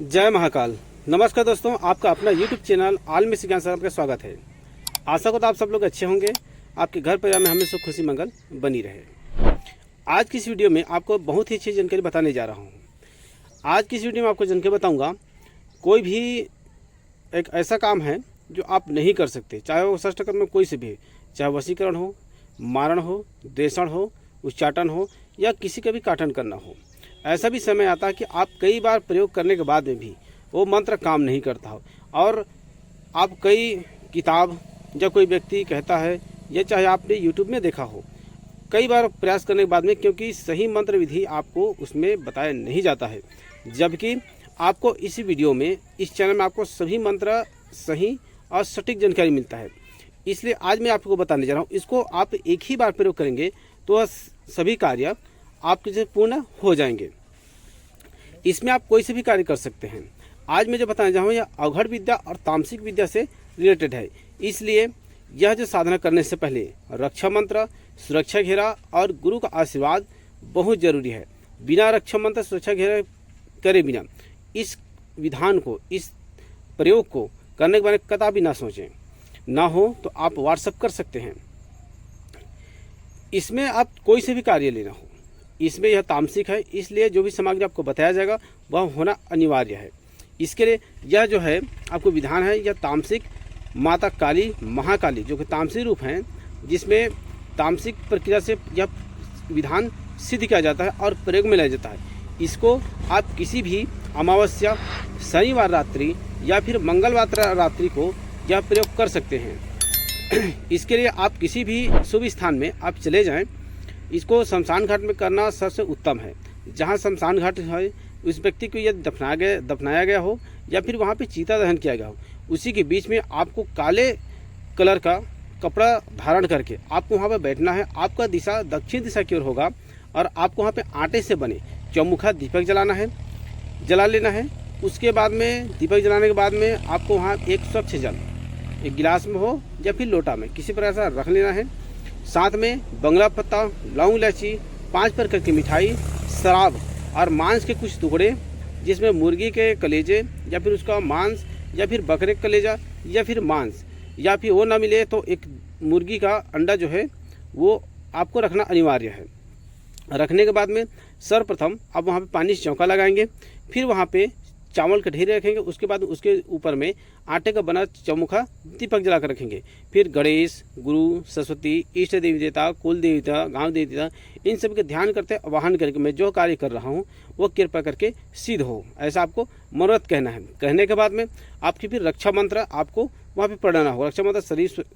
जय महाकाल। नमस्कार दोस्तों, आपका अपना YouTube चैनल आलमी ज्ञान सागर का स्वागत है। आशा को तो आप सब लोग अच्छे होंगे, आपके घर परिवार में हमेशा खुशी मंगल बनी रहे। आज की इस वीडियो में आपको बहुत ही अच्छी जानकारी बताने जा रहा हूँ। आज की इस वीडियो में आपको जानकारी बताऊँगा, कोई भी एक ऐसा काम है जो आप नहीं कर सकते, चाहे वो षष्ठ में कोई से भी, चाहे वशीकरण हो, मारण हो, द्वेषण हो, उच्चाटन हो या किसी का भी काटन करना हो। ऐसा भी समय आता है कि आप कई बार प्रयोग करने के बाद में भी वो मंत्र काम नहीं करता हो और आप कई किताब या कोई व्यक्ति कहता है या चाहे आपने YouTube में देखा हो, कई बार प्रयास करने के बाद में, क्योंकि सही मंत्र विधि आपको उसमें बताया नहीं जाता है, जबकि आपको इस वीडियो में, इस चैनल में आपको सभी मंत्र सही और सटीक जानकारी मिलता है। इसलिए आज मैं आपको बताने जा रहा हूँ, इसको आप एक ही बार प्रयोग करेंगे तो सभी कार्य आपके से पूर्ण हो जाएंगे। इसमें आप कोई से भी कार्य कर सकते हैं। आज मैं जो बताने जा रहा हूँ यह अवघड़ विद्या और तामसिक विद्या से रिलेटेड है। इसलिए यह जो साधना करने से पहले रक्षा मंत्र, सुरक्षा घेरा और गुरु का आशीर्वाद बहुत जरूरी है। बिना रक्षा मंत्र, सुरक्षा घेरा करे बिना इस विधान को, इस प्रयोग को करने के बारे में कदापि ना सोचें। ना हो तो आप व्हाट्सएप कर सकते हैं। इसमें आप कोई से भी कार्य लेना हो, इसमें यह तामसिक है, इसलिए जो भी सामग्री आपको बताया जाएगा वह होना अनिवार्य है। इसके लिए यह जो है आपको विधान है, यह तामसिक माता काली, महाकाली जो कि तामसिक रूप हैं, जिसमें तामसिक प्रक्रिया से यह विधान सिद्ध किया जाता है और प्रयोग में लाया जाता है। इसको आप किसी भी अमावस्या, शनिवार रात्रि या फिर मंगलवार रात्रि को यह प्रयोग कर सकते हैं। इसके लिए आप किसी भी शुभ स्थान में आप चले जाएं। इसको शमशान घाट में करना सबसे उत्तम है। जहां शमशान घाट है, उस व्यक्ति को यदि दफनाया गया हो या फिर वहां पे चिता दहन किया गया हो, उसी के बीच में आपको काले कलर का कपड़ा धारण करके आपको वहां पे बैठना है। आपका दिशा दक्षिण दिशा की ओर होगा और आपको वहां पे आटे से बने चौमुखा दीपक जला लेना है। उसके बाद में दीपक जलाने के बाद में आपको वहाँ एक स्वच्छ जल, एक गिलास में हो या फिर लोटा में, किसी प्रकार से रख लेना है। साथ में बंगला पत्ता, लौंग, इलायची, 5 प्रकार की मिठाई, शराब और मांस के कुछ टुकड़े, जिसमें मुर्गी के कलेजे या फिर उसका मांस या फिर बकरे का कलेजा या फिर मांस, या फिर वो ना मिले तो एक मुर्गी का अंडा जो है वो आपको रखना अनिवार्य है। रखने के बाद में सर्वप्रथम आप वहाँ पे पानी से चौका लगाएंगे, फिर वहाँ पे चावल के ढेरे रखेंगे। उसके बाद उसके ऊपर में आटे का बना चौमुखा दीपक जलाकर रखेंगे। फिर गणेश, गुरु, सरस्वती, इष्ट देवी देवता, कुल देवता, गांव देवता, इन सब के ध्यान करते आवाहन करके मैं जो कार्य कर रहा हूँ वो कृपा करके सिद्ध हो, ऐसा आपको मनोरथ कहना है। कहने के बाद में आपकी फिर रक्षा मंत्र आपको वहाँ पे पढ़ना होगा। रक्षा मंत्र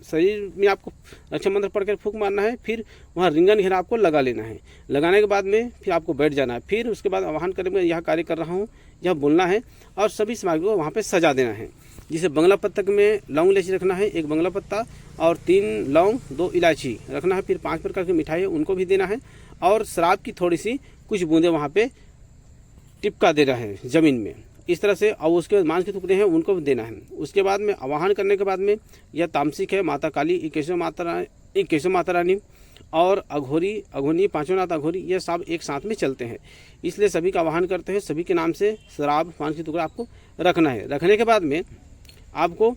शरीर में आपको रक्षा मंत्र पढ़कर फूंक मारना है। फिर वहाँ रिंगन घेरा आपको लगा लेना है। लगाने के बाद में फिर आपको बैठ जाना है। फिर उसके बाद आवाहन करके मैं यह कार्य कर रहा हूँ, यह बोलना है और सभी सामग्री को वहाँ पे सजा देना है। जिसे बंगला पत्ता में लौंग इलायची रखना है, 1 बंगला पत्ता और 3 लौंग, 2 इलायची रखना है। फिर 5 प्रकार की मिठाई है, उनको भी देना है और शराब की थोड़ी सी कुछ बूंदे वहाँ पे टिपका देना है ज़मीन में, इस तरह से। और उसके बाद मांस के टुकड़े हैं उनको भी देना है। उसके बाद में आवाहन करने के बाद में यह तामसिक है। माता काली, 21 माता रानी और अघोनी, 5 नाथ अघोरी, ये सब एक साथ में चलते हैं। इसलिए सभी का आवाहन करते हैं। सभी के नाम से शराब, मांस के टुकड़ा आपको रखना है। रखने के बाद में आपको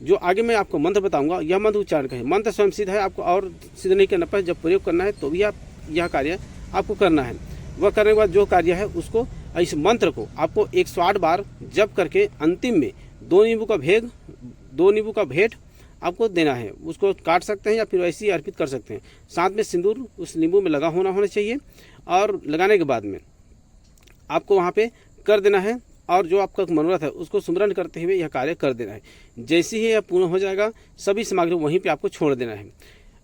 जो आगे मैं आपको मंत्र बताऊंगा, यह मंत्र उच्चारण का है। मंत्र स्वयं सिद्ध है, आपको और सिद्ध नहीं करना पड़े। जब प्रयोग करना है तो भी आप यह कार्य आपको करना है। वह करने के बाद जो कार्य है उसको, इस मंत्र को आपको 108 बार जप करके अंतिम में 2 नींबू का भेंट आपको देना है। उसको काट सकते हैं या फिर वैसे ही अर्पित कर सकते हैं। साथ में सिंदूर उस नींबू में लगा होना चाहिए। और लगाने के बाद में आपको वहाँ पे कर देना है और जो आपका मनोरथ है उसको सुमरन करते हुए यह कार्य कर देना है। जैसे ही यह पूर्ण हो जाएगा, सभी सामग्री वहीं पे आपको छोड़ देना है।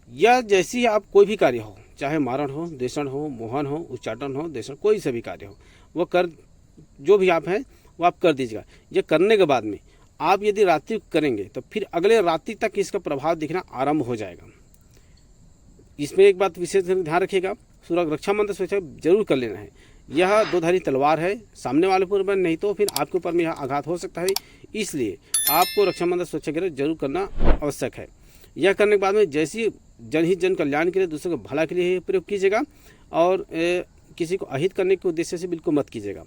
या जैसे ही आप कोई भी कार्य हो, चाहे मारण हो, द्वेषण हो, मोहन हो, उच्चाटन हो, द्वेषण, कोई सा भी कार्य हो, वो कर, जो भी आप हैं वो आप कर दीजिएगा। यह करने के बाद में आप यदि रात्रि करेंगे तो फिर अगले रात्रि तक इसका प्रभाव दिखना आरंभ हो जाएगा। इसमें एक बात विशेष ध्यान रखिएगा, रक्षा मंत्र सुरक्षा जरूर कर लेना है। यह 2 धारी तलवार है, सामने वाले पर नहीं तो फिर आपके ऊपर में यह आघात हो सकता है। इसलिए आपको रक्षा मंत्र सुरक्षा जरूर करना आवश्यक है। यह करने के बाद में जैसी जनहित जन कल्याण के लिए, दूसरों के भला के लिए प्रयोग कीजिएगा और किसी को अहित करने के उद्देश्य से बिल्कुल मत कीजिएगा।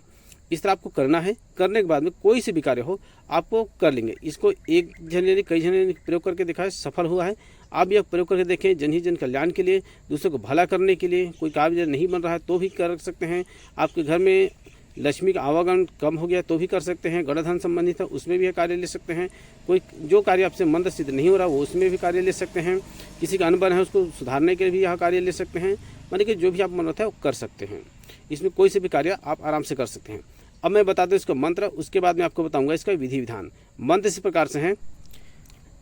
इस तरह आपको करना है। करने के बाद में कोई से भी कार्य हो आपको कर लेंगे। इसको एक जने ने कई जने ने प्रयोग करके दिखाया, सफल हुआ है। आप यह प्रयोग करके देखें, जन ही जन कल्याण के लिए, दूसरों को भला करने के लिए। कोई कार्य नहीं बन रहा है तो भी कर सकते हैं। आपके घर में लक्ष्मी का आवागमन कम हो गया तो भी कर सकते हैं। गणधन संबंधित है उसमें भी कार्य ले सकते हैं। कोई जो कार्य आपसे मंद सिद्ध नहीं हो रहा वो उसमें भी कार्य ले सकते हैं। किसी का अनबन है उसको सुधारने के लिए भी यह कार्य ले सकते हैं। माने कि जो भी आप मन होता है वो कर सकते हैं। इसमें कोई से भी कार्य आप आराम से कर सकते हैं। अब मैं बता दूं इसका मंत्र, उसके बाद मैं आपको बताऊंगा इसका विधि विधान। मंत्र इस प्रकार से है।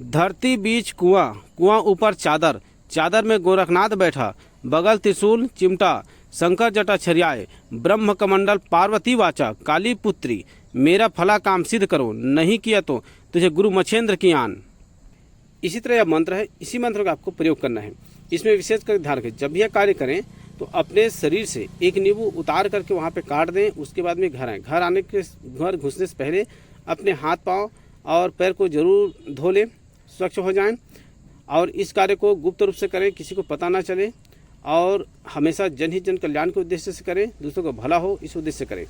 धरती बीच कुआं, कुआं ऊपर चादर, चादर में गोरखनाथ बैठा, बगल त्रिशूल चिमटा, शंकर जटा छरियाए, ब्रह्म कमंडल पार्वती वाचा, काली पुत्री, मेरा फला काम सिद्ध करो, नहीं किया तो तुझे गुरु मच्छेंद्र की आन। इसी तरह यह मंत्र है। इसी मंत्र का आपको प्रयोग करना है। इसमें विशेष कर ध्यान रखें, जब यह कार्य करें तो अपने शरीर से एक नींबू उतार करके वहाँ पे काट दें। उसके बाद में घर आएँ। घर घुसने से पहले अपने हाथ पाँव और पैर को जरूर धो लें, स्वच्छ हो जाएं। और इस कार्य को गुप्त रूप से करें, किसी को पता ना चले। और हमेशा जन ही जन कल्याण के उद्देश्य से करें, दूसरों को भला हो इस उद्देश्य से करें।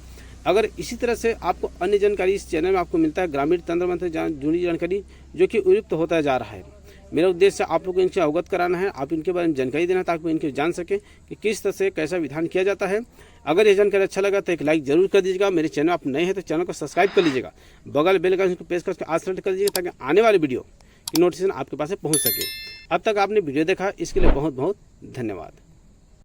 अगर इसी तरह से आपको अन्य जानकारी इस चैनल में आपको मिलता है, ग्रामीण तंत्र मंत्र जुड़ी जानकारी जो कि उपयुक्त होता जा रहा है। मेरा उद्देश्य आप लोगों को इनसे अवगत कराना है, आप इनके बारे में जानकारी देना ताकि इनके जान सकें कि किस तरह से कैसा विधान किया जाता है। अगर ये जानकारी अच्छा लगा तो एक लाइक जरूर कर दीजिएगा। मेरे चैनल आप नए हैं तो चैनल को सब्सक्राइब कर लीजिएगा। बगल बेल आइकन को प्रेस करके आल कर दीजिएगा ताकि आने वाली वीडियो की नोटिफिकेशन आपके पास पहुँच सके। अब तक आपने वीडियो देखा इसके लिए बहुत बहुत धन्यवाद।